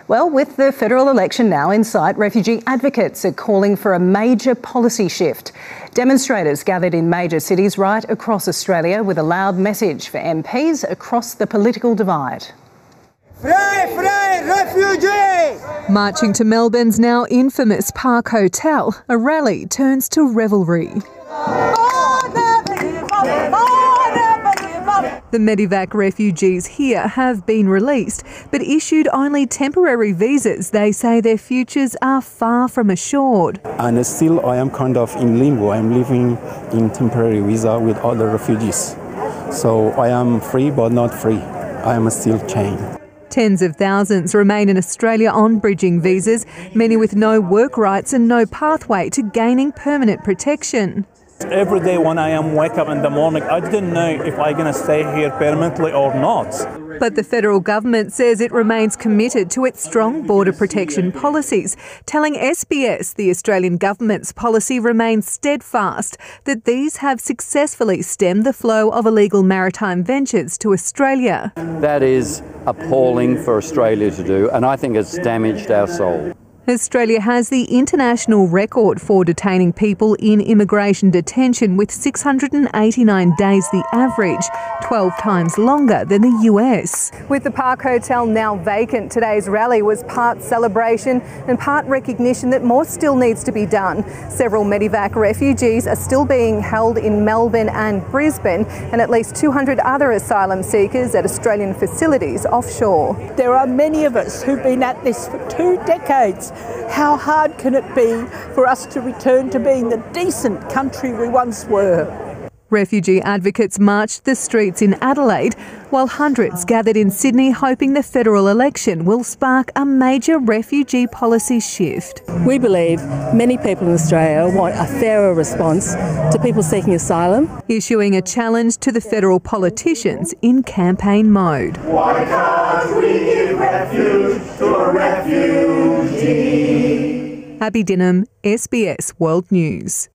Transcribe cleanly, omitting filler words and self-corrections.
Well, with the federal election now in sight, refugee advocates are calling for a major policy shift. Demonstrators gathered in major cities right across Australia with a loud message for MPs across the political divide. Free, free, refugee! Marching to Melbourne's now infamous Park Hotel, a rally turns to revelry. The Medivac refugees here have been released, but issued only temporary visas. They say their futures are far from assured. And still I am kind of in limbo. I'm living in temporary visa with other refugees. So I am free but not free. I am still chained. Tens of thousands remain in Australia on bridging visas, many with no work rights and no pathway to gaining permanent protection. Every day when I wake up in the morning, I didn't know if I'm going to stay here permanently or not. But the federal government says it remains committed to its strong border protection policies, telling SBS the Australian government's policy remains steadfast, that these have successfully stemmed the flow of illegal maritime ventures to Australia. That is appalling for Australia to do, and I think it's damaged our soul. Australia has the international record for detaining people in immigration detention, with 689 days the average, 12 times longer than the US. With the Park Hotel now vacant, today's rally was part celebration and part recognition that more still needs to be done. Several Medivac refugees are still being held in Melbourne and Brisbane, and at least 200 other asylum seekers at Australian facilities offshore. There are many of us who've been at this for 2 decades. How hard can it be for us to return to being the decent country we once were? Refugee advocates marched the streets in Adelaide, while hundreds gathered in Sydney, hoping the federal election will spark a major refugee policy shift. We believe many people in Australia want a fairer response to people seeking asylum. Issuing a challenge to the federal politicians in campaign mode. Why can't we give refuge to a refugee? Abby Dinham, SBS World News.